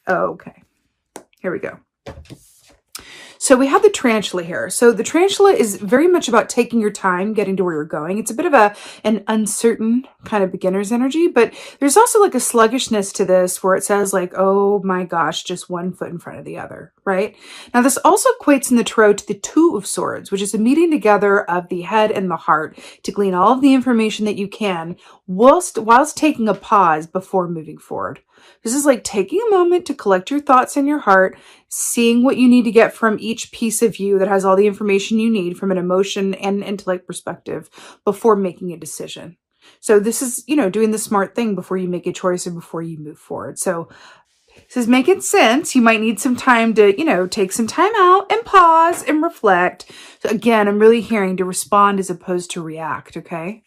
Okay, here we go. So we have the tarantula here. So the tarantula is very much about taking your time, getting to where you're going. It's a bit of an uncertain kind of beginner's energy, but there's also like a sluggishness to this where it says like, oh my gosh, just one foot in front of the other, right? Now this also equates in the tarot to the Two of Swords, which is a meeting together of the head and the heart to glean all of the information that you can whilst taking a pause before moving forward. This is like taking a moment to collect your thoughts in your heart, seeing what you need to get from each piece of you that has all the information you need from an emotion and intellect perspective before making a decision. So this is, doing the smart thing before you make a choice or before you move forward. So this is making sense. You might need some time to, take some time out and pause and reflect. So again, I'm really hearing to respond as opposed to react. Okay.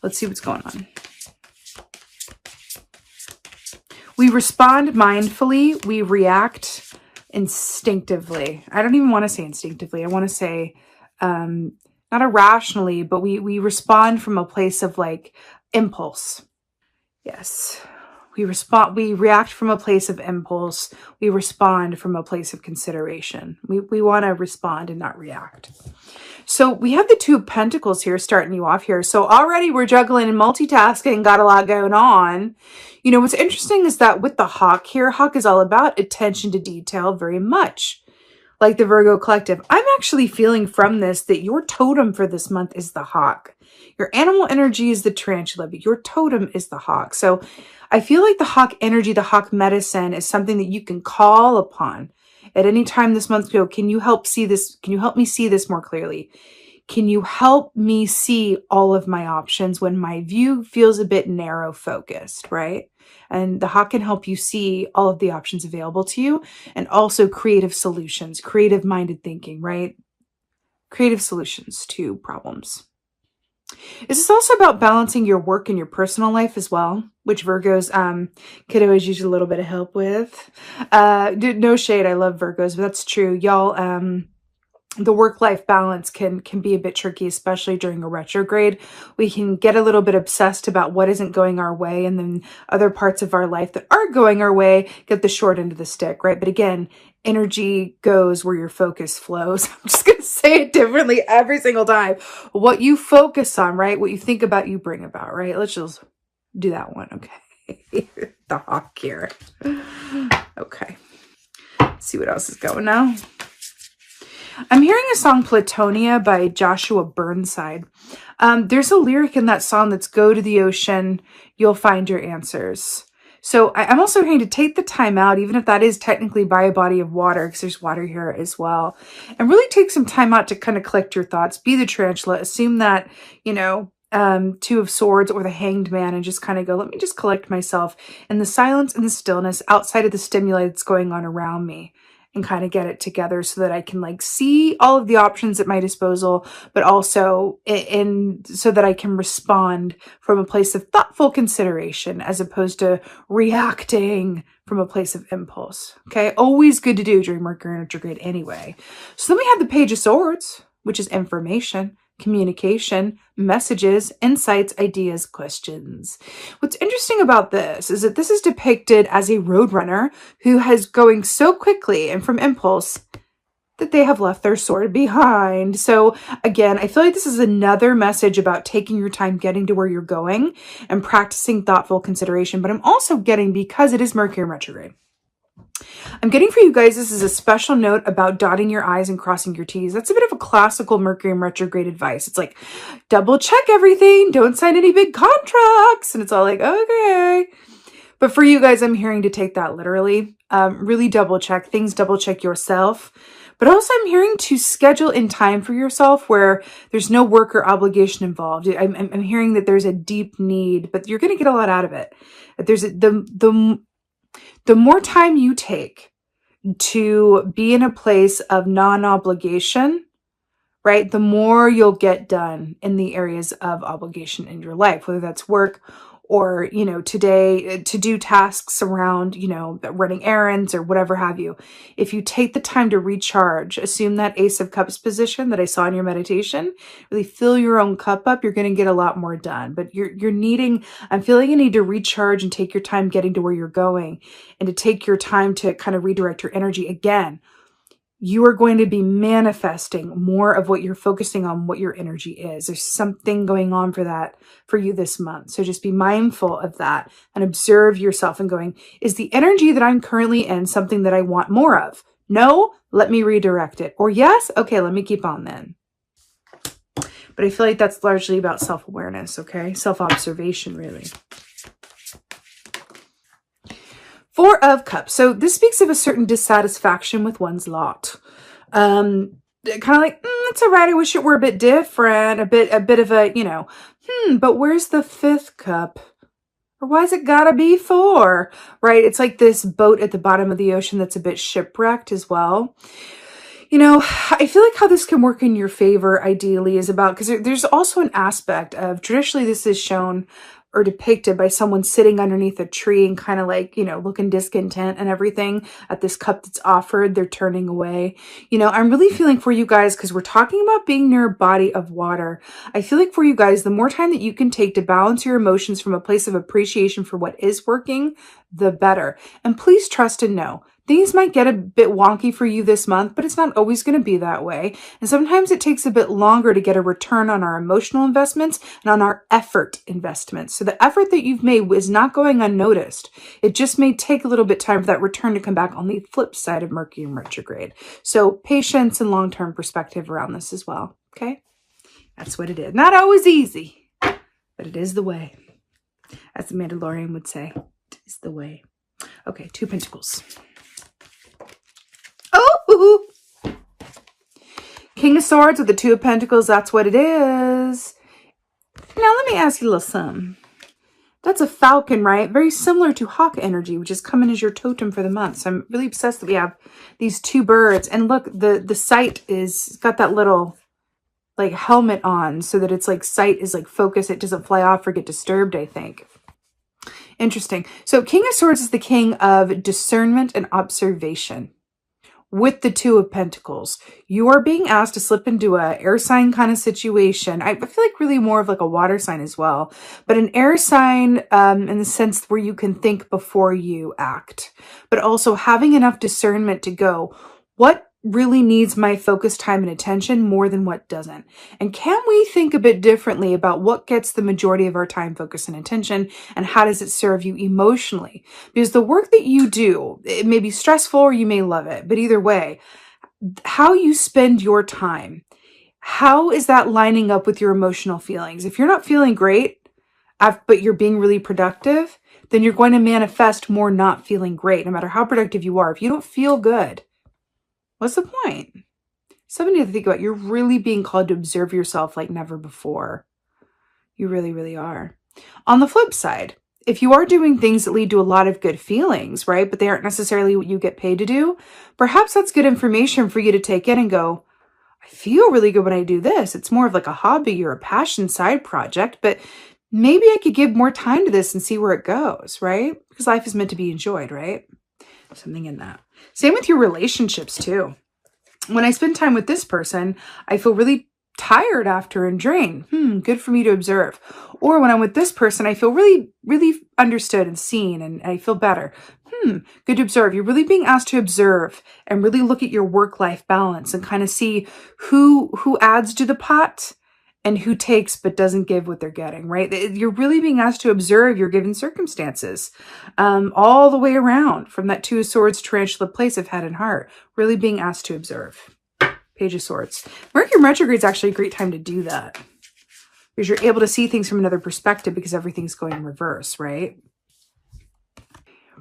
Let's see what's going on. We respond mindfully. We react instinctively. I don't even want to say instinctively. I want to say not irrationally, but we respond from a place of like impulse. Yes. We react from a place of impulse. We respond from a place of consideration. We want to respond and not react. So we have the Two of Pentacles here starting you off here. So already we're juggling and multitasking, got a lot going on. What's interesting is that with the hawk here, hawk is all about attention to detail very much. Like the Virgo collective, I'm actually feeling from this that your totem for this month is the hawk. Your animal energy is the tarantula, but your totem is the hawk. So I feel like the hawk energy, the hawk medicine is something that you can call upon at any time this month. Go, can you help see this? Can you help me see this more clearly? Can you help me see all of my options when my view feels a bit narrow focused, right? And the hawk can help you see all of the options available to you and also creative solutions, creative minded thinking, right? Creative solutions to problems. This is also about balancing your work and your personal life as well, which Virgos could always use a little bit of help with. No shade, I love Virgos, but that's true. Y'all, the work-life balance can be a bit tricky, especially during a retrograde. We can get a little bit obsessed about what isn't going our way, and then other parts of our life that are going our way get the short end of the stick, right? But again, energy goes where your focus flows. I'm just going to say it differently every single time. What you focus on, right? What you think about, you bring about, right? Let's just do that one, okay? The hawk here. Okay. Let's see what else is going now. I'm hearing a song, Platonia, by Joshua Burnside. There's a lyric in that song that's go to the ocean, you'll find your answers. So I'm also hearing to take the time out, even if that is technically by a body of water, because there's water here as well, and really take some time out to kind of collect your thoughts. Be the tarantula, assume that, Two of Swords or the Hanged Man, and just kind of go, let me just collect myself in the silence and the stillness outside of the stimuli that's going on around me, and kind of get it together so that I can like see all of the options at my disposal, but also so that I can respond from a place of thoughtful consideration as opposed to reacting from a place of impulse. Okay. Always good to do during Mercury retrograde anyway. So then we have the Page of Swords, which is information, communication, messages, insights, ideas, questions. What's interesting about this is that this is depicted as a roadrunner who has going so quickly and from impulse that they have left their sword behind. So again, I feel like this is another message about taking your time getting to where you're going and practicing thoughtful consideration. But I'm also getting, because it is Mercury retrograde, I'm getting for you guys, this is a special note about dotting your I's and crossing your T's. That's a bit of a classical Mercury retrograde advice. It's like, double check everything. Don't sign any big contracts. And it's all like, okay. But for you guys, I'm hearing to take that literally. Really double check things, double check yourself. But also I'm hearing to schedule in time for yourself where there's no work or obligation involved. I'm hearing that there's a deep need, but you're going to get a lot out of it. That there's the more time you take to be in a place of non-obligation, right, the more you'll get done in the areas of obligation in your life, whether that's work or, you know, today to do tasks around, you know, running errands or whatever have you. If you take the time to recharge, assume that Ace of Cups position that I saw in your meditation, really fill your own cup up, you're going to get a lot more done. But you're needing, I'm feeling you need to recharge and take your time getting to where you're going, and to take your time to kind of redirect your energy again. You are going to be manifesting more of what you're focusing on, what your energy is. There's something going on for that for you this month. So just be mindful of that and observe yourself and going, is the energy that I'm currently in something that I want more of? No, let me redirect it. Or yes, okay, let me keep on then. But I feel like that's largely about self-awareness, okay? Self-observation, really. Four of Cups. So this speaks of a certain dissatisfaction with one's lot. Kind of like, it's all right. I wish it were a bit different. A bit of a, you know, but where's the fifth cup? Or why's it gotta be four? Right? It's like this boat at the bottom of the ocean that's a bit shipwrecked as well. You know, I feel like how this can work in your favor ideally is about, because there's also an aspect of, traditionally this is shown or depicted by someone sitting underneath a tree and kind of like, you know, looking discontent and everything at this cup that's offered, they're turning away. You know, I'm really feeling for you guys, because we're talking about being near a body of water. I feel like for you guys, the more time that you can take to balance your emotions from a place of appreciation for what is working, the better. And please trust and know, things might get a bit wonky for you this month, but it's not always going to be that way. And sometimes it takes a bit longer to get a return on our emotional investments and on our effort investments. So the effort that you've made is not going unnoticed. It just may take a little bit of time for that return to come back on the flip side of Mercury in retrograde. So patience and long-term perspective around this as well. Okay? That's what it is. Not always easy, but it is the way. As the Mandalorian would say, it is the way. Okay, Two of Pentacles. Oh, King of Swords with the Two of Pentacles. That's what it is. Now, let me ask you a little something. That's a falcon, right? Very similar to hawk energy, which is coming as your totem for the month. So I'm really obsessed that we have these two birds. And look, the sight is got that little like helmet on so that it's like sight is like focused. It doesn't fly off or get disturbed, I think. Interesting. So King of Swords is the king of discernment and observation. With the Two of Pentacles, you are being asked to slip into a air sign kind of situation. I feel like really more of like a water sign as well, but an air sign in the sense where you can think before you act, but also having enough discernment to go, what really needs my focus, time, and attention more than what doesn't? And can we think a bit differently about what gets the majority of our time, focus, and attention, and how does it serve you emotionally? Because the work that you do, it may be stressful or you may love it, but either way, how you spend your time, how is that lining up with your emotional feelings? If you're not feeling great, but you're being really productive, then you're going to manifest more not feeling great, no matter how productive you are. If you don't feel good, what's the point? Something to think about. You're really being called to observe yourself like never before. You really, really are. On the flip side, if you are doing things that lead to a lot of good feelings, right, but they aren't necessarily what you get paid to do, perhaps that's good information for you to take in and go, I feel really good when I do this. It's more of like a hobby or a passion side project, but maybe I could give more time to this and see where it goes, right? Because life is meant to be enjoyed, right? Something in that. Same with your relationships too. When I spend time with this person, I feel really tired after and drained. Good for me to observe. Or when I'm with this person, I feel really, really understood and seen, and I feel better. Good to observe. You're really being asked to observe and really look at your work-life balance and kind of see who adds to the pot and who takes but doesn't give what they're getting, right? You're really being asked to observe your given circumstances all the way around, from that Two of Swords, tarantula place of head and heart, really being asked to observe. Page of Swords. Mercury retrograde is actually a great time to do that, because you're able to see things from another perspective because everything's going in reverse, right?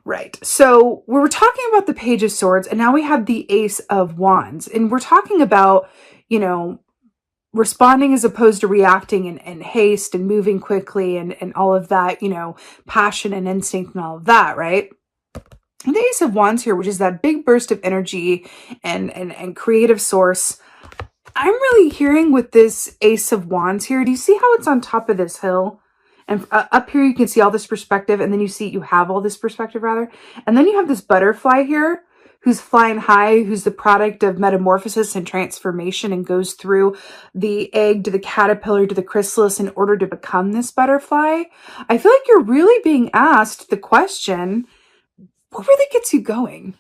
Right. So we were talking about the Page of Swords, and now we have the Ace of Wands, and we're talking about, you know, responding as opposed to reacting in haste and moving quickly and all of that, you know, passion and instinct and all of that, right? And the Ace of Wands here, which is that big burst of energy and creative source. I'm really hearing with this Ace of Wands here, do you see how it's on top of this hill? And up here, you can see all this perspective, and then you have all this perspective rather. And then you have this butterfly here who's flying high, who's the product of metamorphosis and transformation and goes through the egg to the caterpillar to the chrysalis in order to become this butterfly. I feel like you're really being asked the question, what really gets you going?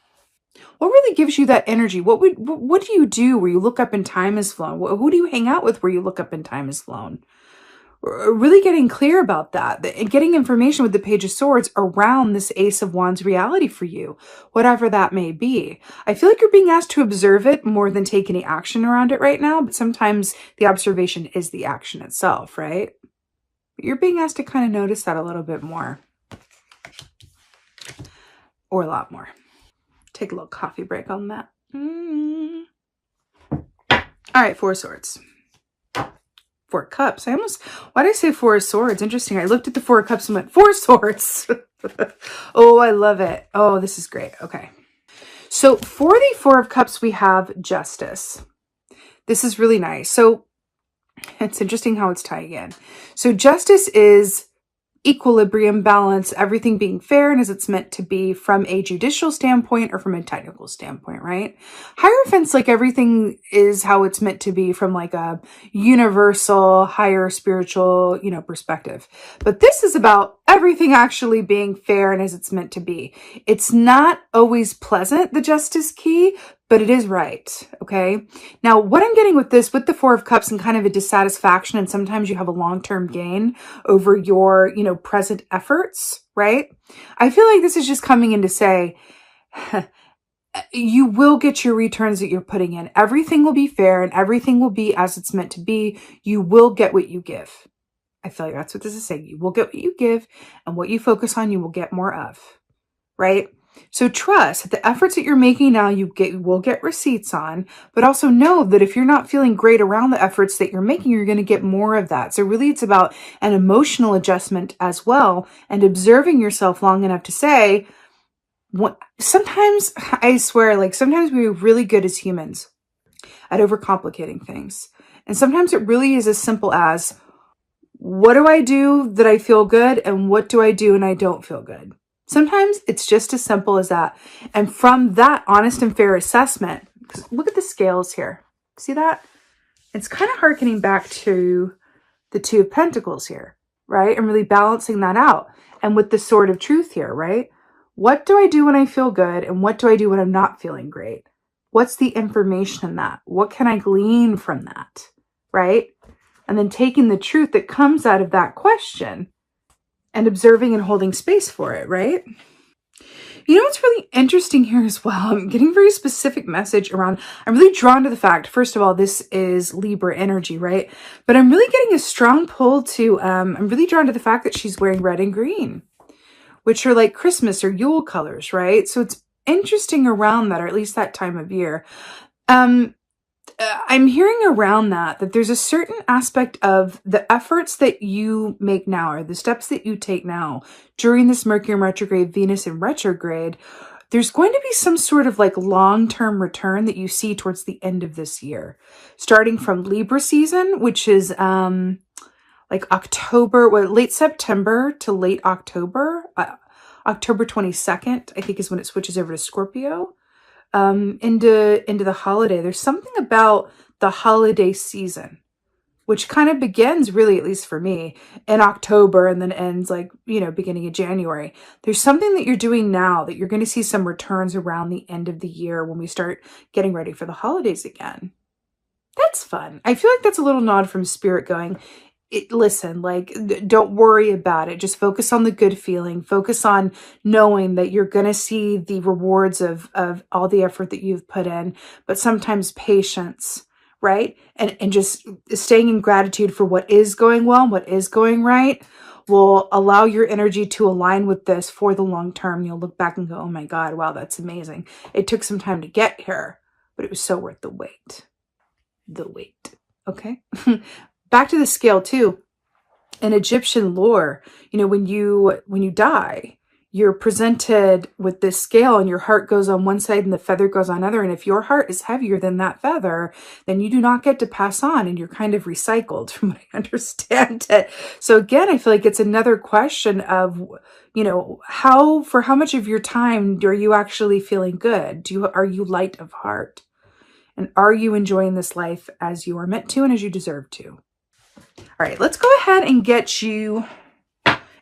What really gives you that energy? What do you do where you look up and time has flown? Who do you hang out with where you look up and time has flown? Really getting clear about that and getting information with the Page of Swords around this Ace of Wands reality for you, whatever that may be. I feel like you're being asked to observe it more than take any action around it right now, but sometimes the observation is the action itself, right? But you're being asked to kind of notice that a little bit more, or a lot more. Take a little coffee break on that. All right, Four of Swords. Four of Cups. Why did I say Four of Swords? Interesting. I looked at the Four of Cups and went, Four of Swords. Oh, I love it. Oh, this is great. Okay. So for the Four of Cups, we have Justice. This is really nice. So it's interesting how it's tying in. So Justice is equilibrium, balance, everything being fair and as it's meant to be from a judicial standpoint or from a technical standpoint, right? Hierophant's like everything is how it's meant to be from like a universal, higher spiritual, perspective. But this is about everything actually being fair and as it's meant to be. It's not always pleasant, the Justice key, but it is right, okay? Now, what I'm getting with this, with the Four of Cups and kind of a dissatisfaction, and sometimes you have a long-term gain over your, present efforts, right? I feel like this is just coming in to say, you will get your returns that you're putting in. Everything will be fair and everything will be as it's meant to be. You will get what you give. I feel like that's what this is saying. You will get what you give, and what you focus on, you will get more of, right? So trust that the efforts that you're making now, you will get receipts on, but also know that if you're not feeling great around the efforts that you're making, you're going to get more of that. So really it's about an emotional adjustment as well, and observing yourself long enough to say, sometimes, I swear, like sometimes we're really good as humans at overcomplicating things. And sometimes it really is as simple as, what do I do that I feel good? And what do I do and I don't feel good? Sometimes it's just as simple as that. And from that honest and fair assessment, look at the scales here. See that? It's kind of hearkening back to the Two of Pentacles here, right? And really balancing that out. And with the Sword of Truth here, right? What do I do when I feel good? And what do I do when I'm not feeling great? What's the information in that? What can I glean from that, right? And then taking the truth that comes out of that question and observing and holding space for it, right? What's really interesting here as well? I'm getting a very specific message around, I'm really drawn to the fact, first of all, this is Libra energy, right? But I'm really getting a strong pull to, I'm really drawn to the fact that she's wearing red and green, which are like Christmas or Yule colors, right? So it's interesting around that, or at least that time of year. I'm hearing around that there's a certain aspect of the efforts that you make now, or the steps that you take now during this Mercury in retrograde, Venus in retrograde, there's going to be some sort of like long-term return that you see towards the end of this year, starting from Libra season, which is like October, late September to late October, October 22nd, I think is when it switches over to Scorpio. Into the holiday. There's something about the holiday season, which kind of begins really, at least for me, in October and then ends like, beginning of January. There's something that you're doing now that you're going to see some returns around the end of the year when we start getting ready for the holidays again. That's fun. I feel like that's a little nod from Spirit going, listen, like, don't worry about it. Just focus on the good feeling. Focus on knowing that you're going to see the rewards of all the effort that you've put in, but sometimes patience, right? And just staying in gratitude for what is going well, what is going right, will allow your energy to align with this for the long term. You'll look back and go, oh my God, wow, that's amazing. It took some time to get here, but it was so worth the wait. The wait. Okay. Back to the scale too. In Egyptian lore, when you die, you're presented with this scale and your heart goes on one side and the feather goes on other. And if your heart is heavier than that feather, then you do not get to pass on and you're kind of recycled from what I understand it. So again, I feel like it's another question of, you know, for how much of your time are you actually feeling good? Are you light of heart? And are you enjoying this life as you are meant to and as you deserve to? All right, let's go ahead and get you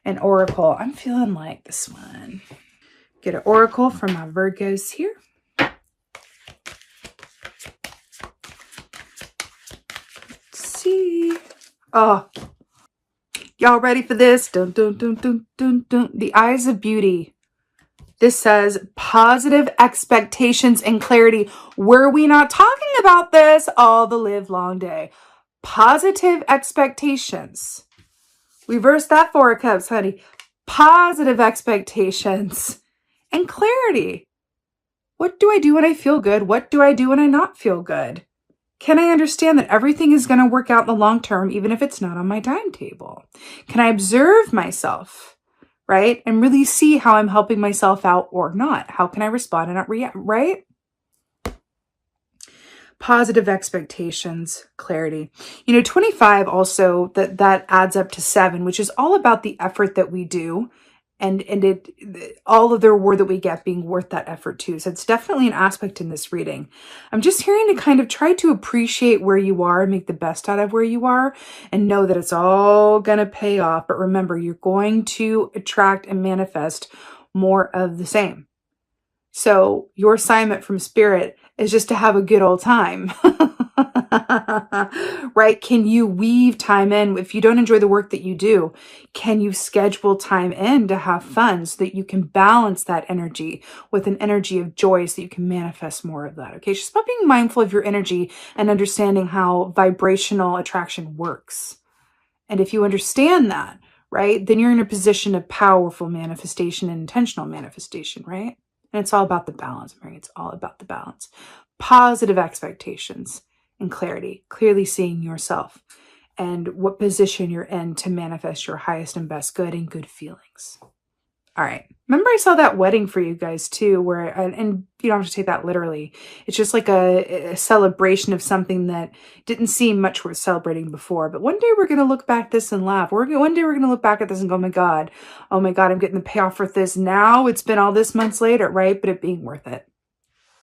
an oracle. I'm feeling like this one. Get an oracle for my Virgos here. Let's see. Oh, y'all ready for this? Dun, dun, dun, dun, dun, dun. The Eyes of Beauty. This says positive expectations and clarity. Were we not talking about this all the live long day? Positive expectations. Reverse that Four of Cups, honey. Positive expectations and clarity. What do I do when I feel good? What do I do when I not feel good? Can I understand that everything is going to work out in the long term, even if it's not on my timetable? Can I observe myself, right? And really see how I'm helping myself out or not? How can I respond and not react, right? Positive expectations, clarity. You know, 25 also, that adds up to 7, which is all about the effort that we do and all of the reward that we get being worth that effort too. So it's definitely an aspect in this reading. I'm just hearing to kind of try to appreciate where you are and make the best out of where you are and know that it's all going to pay off. But remember, you're going to attract and manifest more of the same. So your assignment from Spirit is just to have a good old time, right? Can you weave time in? If you don't enjoy the work that you do, can you schedule time in to have fun so that you can balance that energy with an energy of joy so that you can manifest more of that? Okay. It's just about being mindful of your energy and understanding how vibrational attraction works. And if you understand that, right, then you're in a position of powerful manifestation and intentional manifestation, right? And it's all about the balance, Mary. It's all about the balance. Positive expectations and clarity. Clearly seeing yourself and what position you're in to manifest your highest and best good and good feelings. All right. Remember I saw that wedding for you guys too, where, and you don't have to take that literally. It's just like a celebration of something that didn't seem much worth celebrating before. But one day we're going to look back at this and laugh. One day we're going to look back at this and go, oh my God, I'm getting the payoff for this now. It's been all this months later, right? But it being worth it.